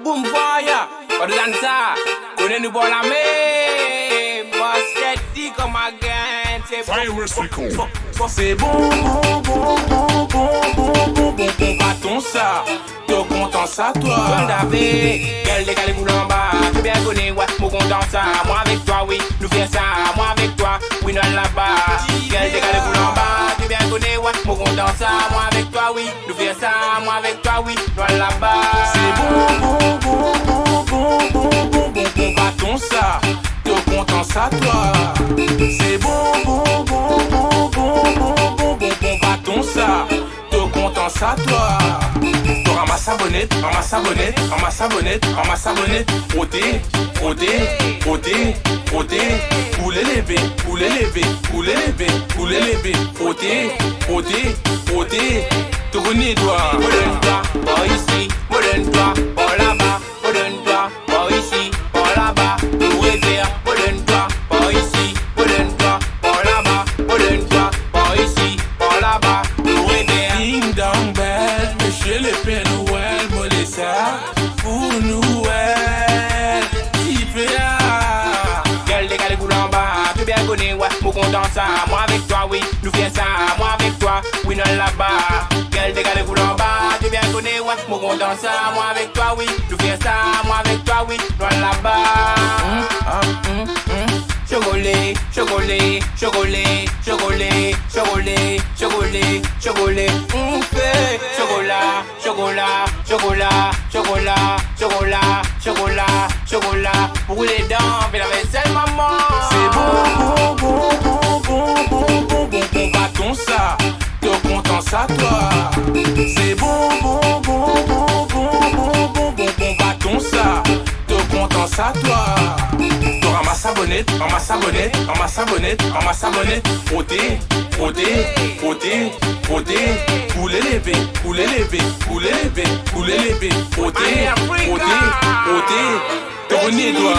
Boom fire, pas de dansa, connais-nous pour la main. Basket dit comme un gain, c'est bon. C'est bon, pas ton ça. T'es content ça, toi. Comme David, quel décalé boule en bas. Tu bien connais, ouais, mon content ça. Moi avec toi, oui, nous faisons ça. Moi avec toi, oui, nous là-bas. Quel décalé boule en bas. Tu bien connais, ouais, mon content ça. Moi avec toi, oui, nous faisons ça. Moi avec toi, oui, nous là-bas. C'est bon, pas ton ça. T'es content ça, toi. C'est bon, pas ton ça. T'es content ça, toi. Ramasse sa bonnette, ramasse sa bonnette, ramasse sa bonnette, ramasse sa bonnette. Frotter, frotter, frotter, frotter. Poulet levé, poulet levé, poulet levé, poulet levé. Frotter, frotter, frotter. Tournez-toi, moderne-toi, pas ici, moderne-toi, pas là-bas, moderne-toi, pas ici, pas là-bas. Nous réserve, moderne-toi, pas ici, moderne-toi, pas là-bas, moderne-toi, pas ici, pas là-bas. Nous réserve. Ding dong bell, monsieur le Père Noël, moi les ça pour Noël. Qui fait là? Quel décalé boule en bas, tu bien connais, ouais, mon content ça. Moi avec toi, oui, nous faisons ça. Moi avec toi, oui, non là-bas. Quel décalé boule en bas, tu bien connais, ouais, mon content ça. Moi avec toi, oui, nous faisons ça. Moi avec toi, oui, non là-bas. Chocolat, chocolat, chocolat, chocolat, chocolat, chocolat, chocolat. On fait chocolat, chocolat, chocolat, chocolat, chocolat, chocolat, chocolat. Pour les dents, fais la vaisselle, maman. C'est bon, pas ton ça. T'es content ça, toi. C'est bon, pas ton ça. T'es content ça, toi. Ramasse sa bonnette, ramasse sa bonnette, ramasse sa bonnette, ramasse sa bonnette. Frotter, frotter, frotter, frotter. Poulet levé, poulet levé, poulet levé, poulet levé. Frotter, frotter, frotter. Tournez-toi.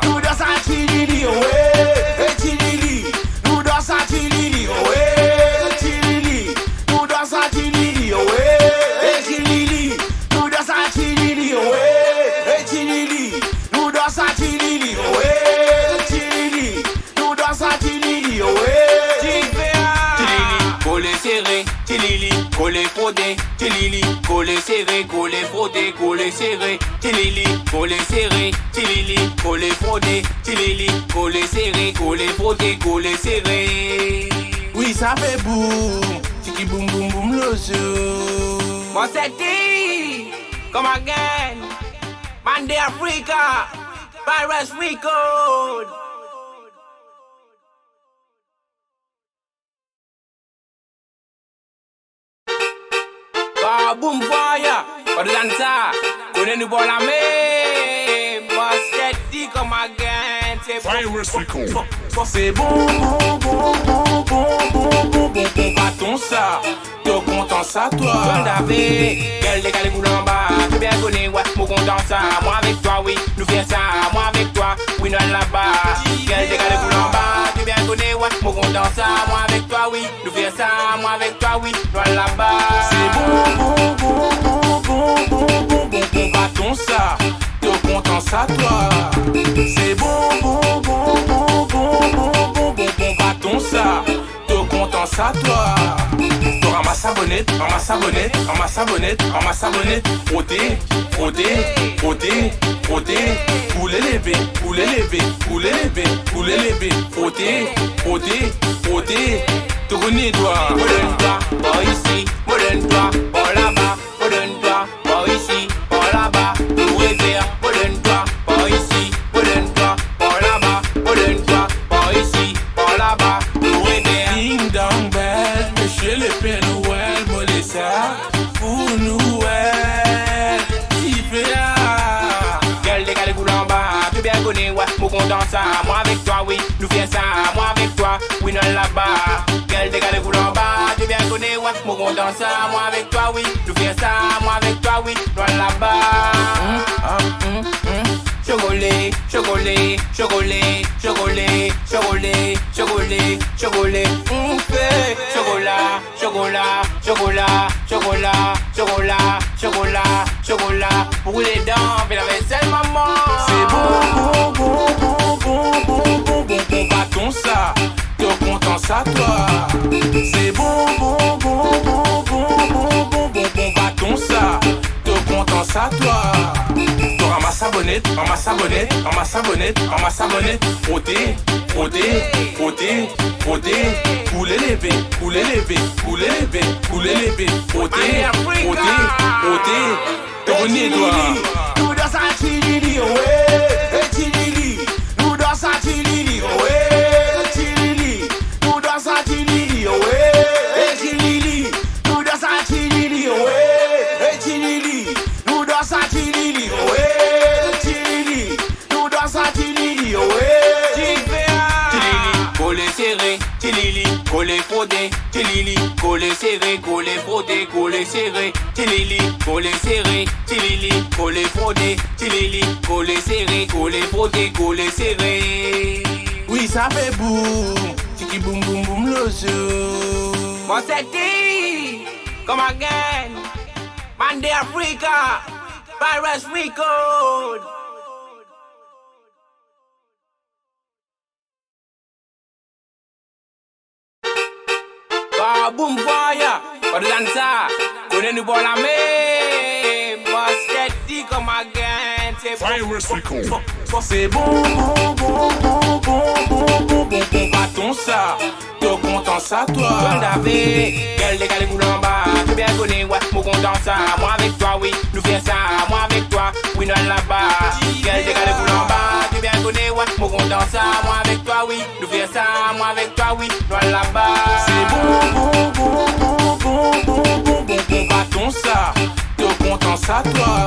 Nous dans sa chilili, ouais, chilili. Nous dans sa chilili, ouais, chilili. Nous dans sa chilili, ouais, chilili. Nous dans sa chilili, ouais, chilili. Nous dans sa chilili, ouais. Collé serré, tilili, collé frotté, tilili, collé serré, collé frotté, collé serré, tilili, collé serré, tilili, collé frotté, tilili, collé serré, collé frotté, collé serré. Oui, ça fait boum, tiki boum boum boum le zoo. Moi c'est dit, comme again, Mandé Africa, Virus Record. Boom fire, pas de dansa, connais-nous pour la main. Basket dit comme un gain, c'est bon. C'est bon, pas ton ça. T'es content ça, toi. Comme David, quel décalé boule en bas. Tu bien connais, ouais, mon content ça. Moi avec toi, oui, nous faisons ça. Moi avec toi, oui, non là-bas. Quel décalé boule en bas. Tu bien connais, ouais, mon content ça. Moi avec toi, oui, nous faisons ça. Moi avec toi, oui, non là-bas. C'est bon, pas ton ça. T'es content ça, toi. C'est bon, pas ton ça. T'es content ça, toi. Ramasse sa bonnette, ramasse sa bonnette, ramasse sa bonnette, ramasse sa bonnette. Frotter, frotter, frotter, frotter. Poulet levé, poulet levé, poulet levé, poulet levé. Frotter, frotter, frotter. Tournez-toi, Moderne-toi, pas ici, moderne-toi, pas là-bas, moderne-toi, pas ici, pas là-bas. Nous réserve, moderne-toi, pas ici, moderne-toi, pas là-bas, moderne-toi, pas ici, pas là-bas. Nous réserve. ding dong bell, monsieur le Père Noël, moi les ça pour Noël. Qui fait là? Quel décalé boule en bas, tu bien connais, ouais, mon content ça. Moi avec toi, oui, nous faisons ça. Moi avec toi, oui, non là-bas. Quel décalé boule en bas, tu bien connais, ouais, mon content ça. Moi avec toi, oui, nous faisons ça. Moi avec toi, oui, non là-bas. Chocolat, chocolat, chocolat, chocolat, chocolat, chocolat, chocolat. On fait chocolat, chocolat. chocolat, chocolat, chocolat, chocolat, chocolat, chocolat. Pour les dents, fais la vaisselle, maman. C'est bon, bon, bon, bon, bon, bon, bon, bon, bon, bâton ça. T'es content ça, toi. C'est bon, bon, bon, bon, bon, bon, bon, bon, bon, bâton ça. T'es content ça, toi. T'auras ma savonnette, en ma savonnette, en ma savonnette, en ma savonnette. Frotter, frotter, frotter, frotter. Couler les V, couler les V, couler les V, couler les V. Frotter, frotter, frotter. Tournez, toi. Nous dans sa chilili, ouais, chilili. Nous dans sa chilili, ouais, chilili. Nous dans sa chilili, ouais, chilili. Nous dans sa chilili, ouais, chilili. Nous dans sa chilili, ouais, chilili. Nous dans sa chilili, ouais, Chilili, collé serré, chilili, collé frotté, chilili, collé serré, collé frotté, collé serré, chilili, collé serré, chilili, collé frotté, chilili, collé serré, collé frotté, collé serré. Oui, ça fait boum, tiki boum boum boum le zoo. Moi c'est qui? Come again, Monday Africa, Virus Record. Boom fire, pas de dansa, connais-nous pour la main. Moi c'est qui? Come again, c'est bon. C'est bon, bon, bon, bon, bon, bon, bon, bon, bon, bâton ça. T'es content ça, toi. Comme David, quel décalé boule en bas. Tu bien connais, ouais, mon content ça. Moi avec toi, oui, nous faisons ça. Moi avec toi, oui, nous là-bas. Quel décalé boule en bas. Tu bien connais, ouais, mon content ça. Moi avec toi, oui, nous faisons ça. Moi avec toi, oui, nous là-bas. C'est bon, bon, bon, bon, bon, bon, bon, bon, bon, bâton ça. T'es content ça, toi.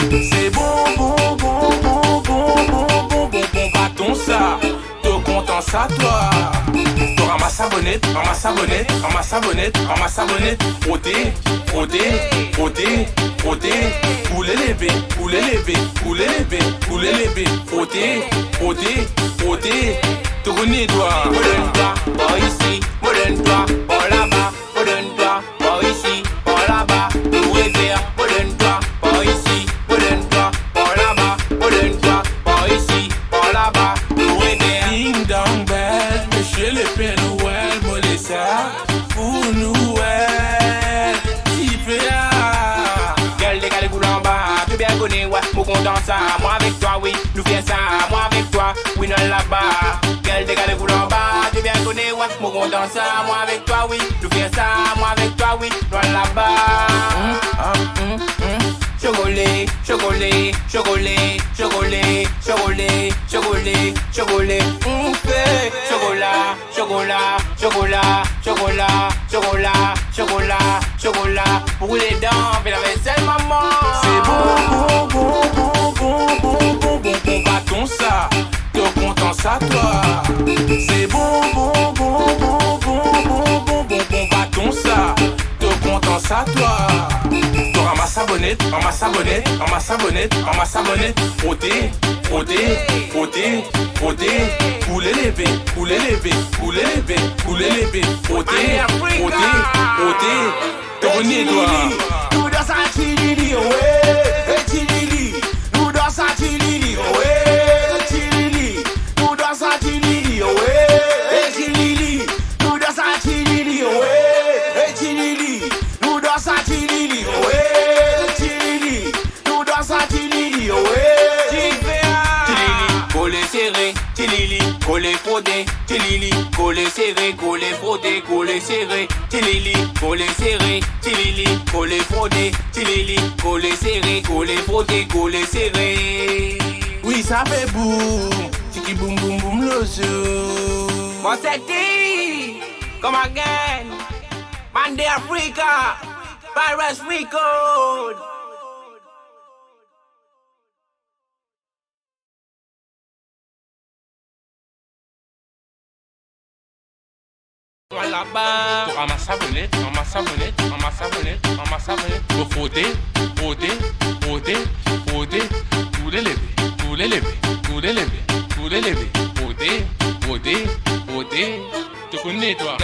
C'est bon, bon, bon, bon, bon, bon, bon, bon, bon, bâton ça. T'es content ça, toi. T'auras ma savonnette, en ma savonnette, en ma savonnette, en ma savonnette. Frotter, frotter, frotter, frotter. Couler les V, couler les V, couler les V, couler les V. Frotter, frotter, frotter. Tournez-toi. Moderne-toi, pas ici. Moderne-toi, pas là-bas. Moderne-toi, pas ici, pas là-bas. Nous réserve. Moderne-toi, pas ici. Moderne-toi, pas là-bas. Moderne-toi, pas ici, pas là-bas. Nous réserve. Ding dong bell, monsieur le Père Noël, moi les ça pour Noël. Qui fait là? Quel décalé boule en bas. Tu bien connais, ouais, mon content ça. Moi avec toi, oui, nous faisons ça. Moi avec toi, oui, nous là-bas. Quel décalé boule en bas. Tu bien connais, ouais, mon content ça. Moi avec toi, oui, nous faisons ça. Moi avec toi, oui, nous là-bas. Chocolat, chocolat, chocolat, chocolat, chocolat, chocolat, chocolat. On fait chocolat, chocolat, chocolat, chocolat, chocolat, chocolat, chocolat. Pour les dents, fais la vaisselle, maman. C'est bon, bon, bon, bon, bon, bon, bon, bon, bon, bâton ça. T'es content ça, toi. C'est bon, bon, bon, bon, bon, bon, bon, bon, bon, bâton ça. T'es content ça, toi. T'auras ma savonnette, en ma savonnette, en ma savonnette, en ma savonnette. Frotter, frotter, frotter, frotter. Couler les V, couler les V, couler les V, couler les V. Frotter, frotter, frotter. Tournez-toi. nous dans sa chilili, ouais, chilili. Nous dans sa chilili, ouais, chilili. Nous dans sa chilili, ouais, chilili. Nous dans sa chilili, ouais, chilili. Nous dans sa chilili, ouais, chilili. Nous dans sa chilili, ouais, Chilili, collé serré, chilili, collé frotté, chilili, collé serré, collé frotté, collé serré, chilili, collé serré, chilili, collé frotté, chilili, collé serré, collé frotté, collé serré. Oui, ça fait boum, tiki boum boum boum le zoo. Moi c'est qui? Come again, Monday Africa, Virus Record. Là-bas, t'auras ma savonnette, en ma savonnette, en ma savonnette, en ma savonnette. Faut frotter, frotter, frotter, frotter. Couler les V, couler les V, couler les V, couler les V. Frotter, frotter, frotter. Tu connais toi.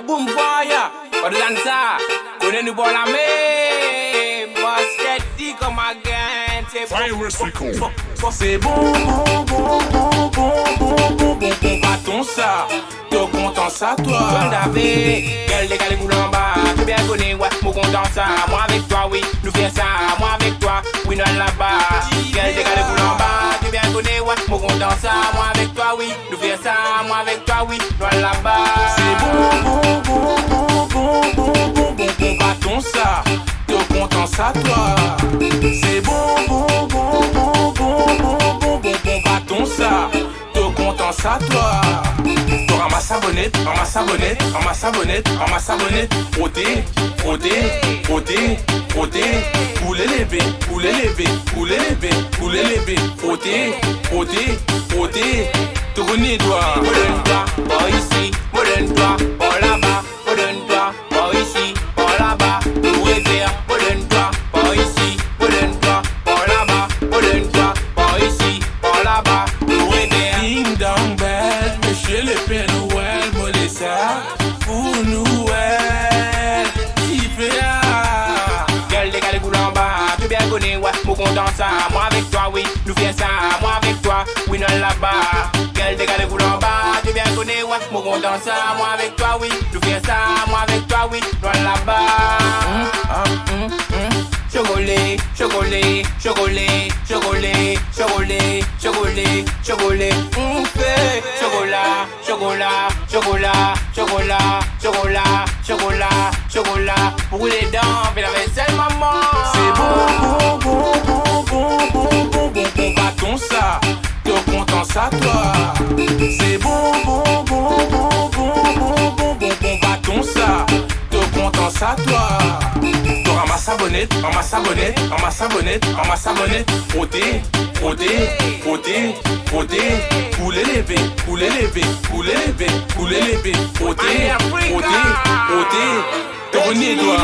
Boom fire, pas de dansa, connais nous bon la main, basket dit comme un gain, c'est bon, C'est bon, pas ton ça. T'es content ça, toi. Comme David, quel décalé boule en bas, tu bien connais, ouais, mon content ça. Moi avec toi, oui, nous faisons ça. Moi avec toi, oui, nous là-bas. Quel décalé boule en bas, tu bien connais, ouais, mon content ça. Moi avec toi, oui, nous faisons ça. Moi avec toi, oui, nous là-bas. C'est bon, pas ton ça. T'es content ça, toi. C'est bon, pas ton ça. T'es content ça, toi. T'auras ma savonnette, ma savonnette, ma savonnette, ma savonnette. Frotter, poulet levé, frotter, tournez-toi. Me donne-toi, pas ici, me donne-toi, pas là-bas. Me donne-toi, pas ici, pas là-bas. Nous réserve, me donne-toi, pas ici, me donne-toi, pas là-bas. Me donne-toi, pas ici, pas là-bas. Nous réserve. Ding dong bell, monsieur le Père Noël, me laisse ça pour Noël. Qui fait là? Quel décalé boule en bas, tu bien connais, ouais, mon content ça. Moi avec toi, oui, nous faisons ça. Moi avec toi, oui, nous là-bas. Quel décalé boule en bas, tu bien connais, ouais, mon content ça. Moi avec toi, oui, nous faisons ça. Moi avec toi, oui, nous là-bas. Chocolat, chocolat, chocolat, chocolat, chocolat, chocolat, chocolat. Fait chocolat, chocolat, chocolat, chocolat, chocolat, chocolat, chocolat. Pour les dents, fais la vaisselle, maman. C'est bon, pas ton ça. T'es content ça, toi. C'est bon, pas ton ça. T'es content ça, toi. T'auras ma savonnette, ma savonnette, ma savonnette, ma savonnette. Frotter, poulet levé, frotter, tournez-toi.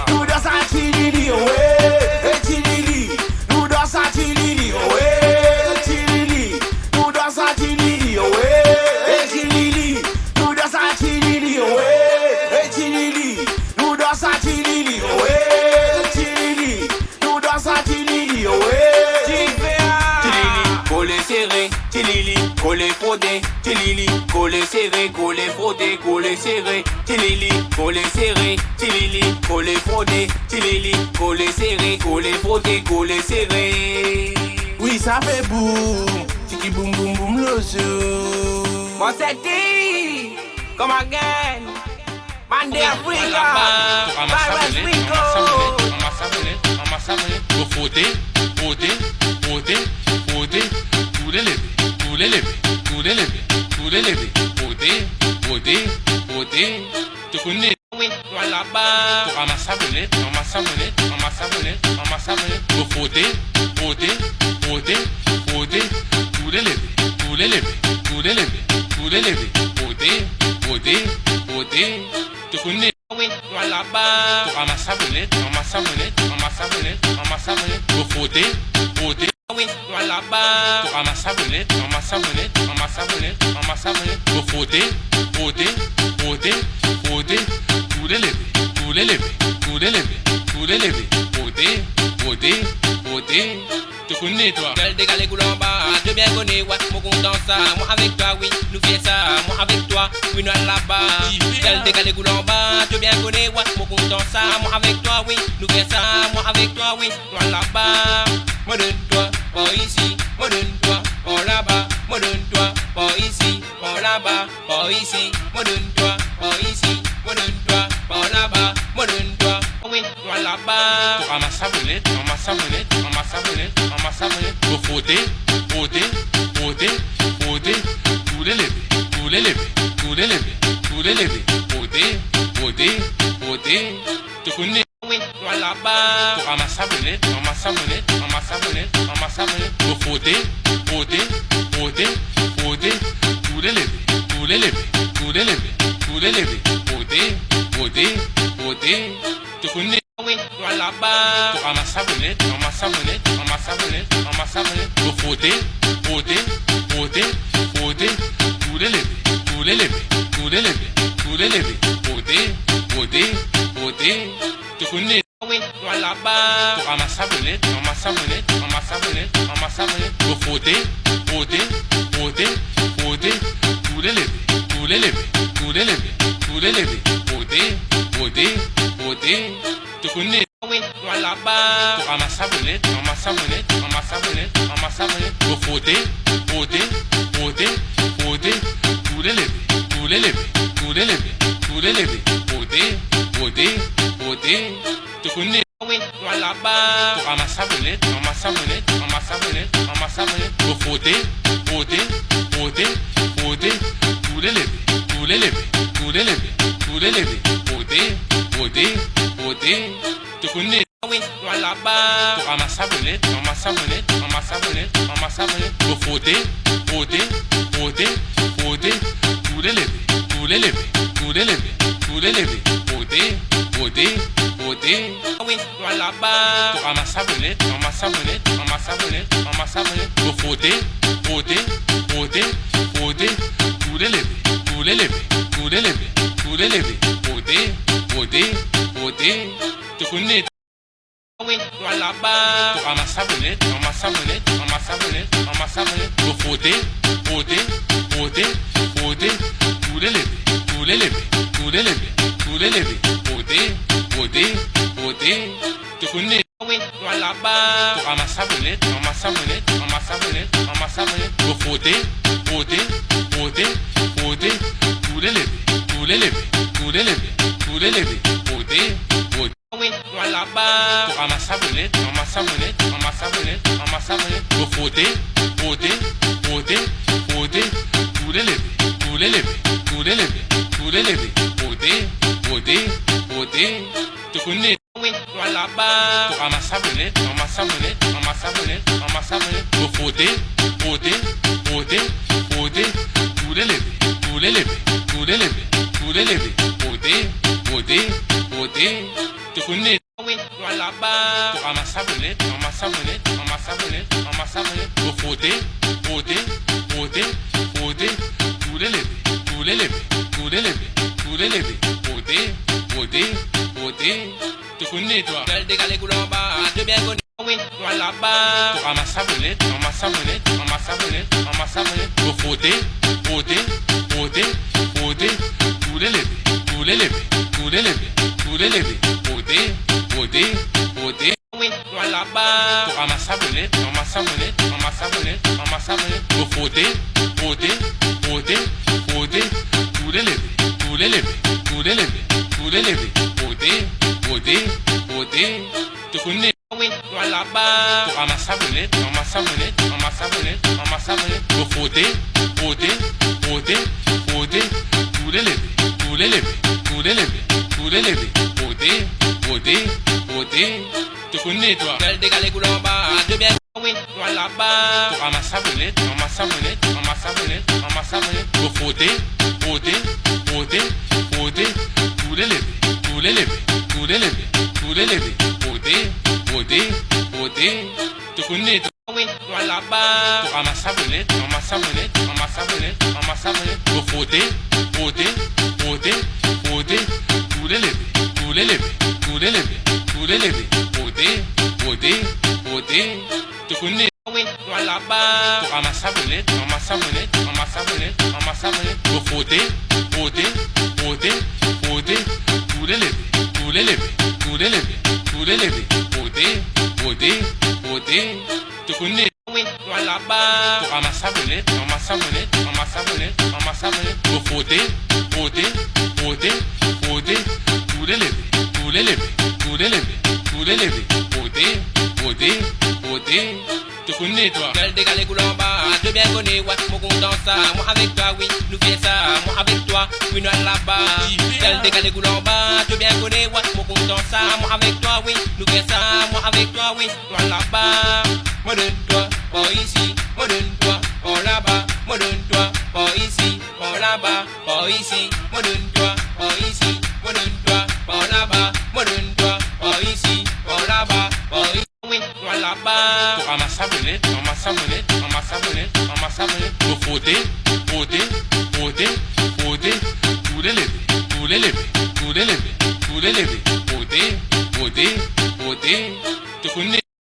Nous dans sa chilili, ouais, chilili. Nous dans sa chilili, ouais, chilili. Nous dans sa chilili, ouais, chilili. Nous dans sa chilili, ouais, chilili. Nous dans sa chilili, ouais, chilili. Nous dans sa chilili, ouais, Tilili, collé serré, tilili, collé frotté, tilili, collé serré, collé frotté, collé serré, tilili, collé serré, tilili, collé frotté, tilili, collé serré, collé frotté, collé serré. Oui, ça fait boum, tiki boum boum boum le zoo. Moi c'est dit, comme again, Mandé Africa, Virus Rico. Ma savonnette, faut frotter, poulet levé, frotter, tu connais. Oui, moi là-bas. T'auras ma savonnette, faut frotter, poulet levé, frotter, tu connais. Oui, moi là-bas. T'auras ma savonnette, faut frotter, Oui, moi là-bas. t'auras ma savonnette, faut frotter, poulet levé, frotter, tu connais toi. Quel décalé coule en bas, tu bien connais, ouais, mon content ça. Moi avec toi, oui, nous faisons ça. Moi avec toi, oui, nous là-bas. Quel décalé coule en bas, tu bien connais, ouais, mon content ça. Moi avec toi, oui, nous faisons ça. Moi avec toi, oui, nous là-bas. Moi donne-toi, pas ici, moi donne-toi, pas là-bas. Moi donne-toi, pas ici, pas là-bas. Pas ici, moi donne-toi, pas ici, moi donne-toi, pas là-bas. Moi donne-toi, oui, nous là-bas. T'auras ma savonnette, faut frotter, poulet levé, lever, ôter, te connais, oui, voilà bas. Tu ramasses savonnette, tu frotter, tous les lever, ôter, te connais, oui, voilà bas. Tu ramasses savonnette, tu frotter, tous les lever, ôter, te connais, oui, voilà bas. Tu ramasses savonnette, tu frotter, tous les lever, ôter, te connais, oui, voilà bas. Tu ramasses savonnette, tu frotter, tous les lever, ôter, te connais, oui, voilà bas. Tu ramasses savonnette, tu frotter, tous les lever, ôter, te connais, oui, voilà bas. Tu ramasses savonnette, tu frotter, tous les lever, ôter, oui, voilà bas. Tu ramasses savonnette, tu frotter, tous les lever, ôter, te connais, oui, voilà bas. Tu ramasses savonnette, tu frotter, tous les lever, ôter, te connais, oui, voilà bas. Tu ramasses savonnette, tu frotter, tous les lever, oui, voilà bas. Tu ramasses savonnette, tu frotter, tous les lever, ôter, te connais, oui, voilà bas. Tu ramasses savonnette, tu frotter, tous les lever, ôter, te connais, oui, voilà bas. Tu ramasses savonnette, tu frotter, tous les lever, ôter, te connais, toi. Gueule dégalée couleur bas, de bien connu. Oui, voilà bas. Tu ramasses savonnette, tu frotter, tous les lever, ôter, oui, voilà bas. Tu ramasses savonnette, tu frotter, tous les lever, ôter, te connais, oui, voilà bas. Tu ramasses savonnette, tu frotter, tous les lever, ôter, te connais, toi. Gueule dégalée couleur bas, de bien. Oui, voilà bas. Tu ramasses savonnette, tu frotter, tous les lever, ôter, te connais, toi. Oui, voilà bas. Tu ramasses savonnette, tu frotter, tous les lever, ôter, te connais, oui, voilà bas. Tu ramasses savonnette, tu frotter, tous les lever, ôter, te connais, oui, voilà bas. Tu ramasses savonnette, tu frotter, tous les lever, ôter, te connais, toi. Gueule dégalée couleur bas, de bien connu. Ouais, mon compte dans ça, moi avec toi, oui, nous fais ça, moi avec toi. oui, non là-bas. Quel décalé couleur en bas, tu bien connais, ouais. Moi content ça, moi avec toi, oui. Nous fais ça, moi avec toi, oui. Toi là-bas, moi donne-toi, pas ici. Moi donne-toi, pas là-bas. Moi donne-toi, pas ici, pas là-bas, pas ici. Moi donne-toi, pas ici. Moi donne-toi, pas là-bas. Moi donne-toi, pas ici, pas là-bas, pas ici. Oui, toi là-bas. Pour ramasser savonnette, ramasser savonnette, ramasser savonnette, ramasser savonnette. Pour frotter, frotter, frotter, frotter. Tous les levés, tous les levés, tous les levés, tous les levés. Frotter, frotter, frotter. Tu connais.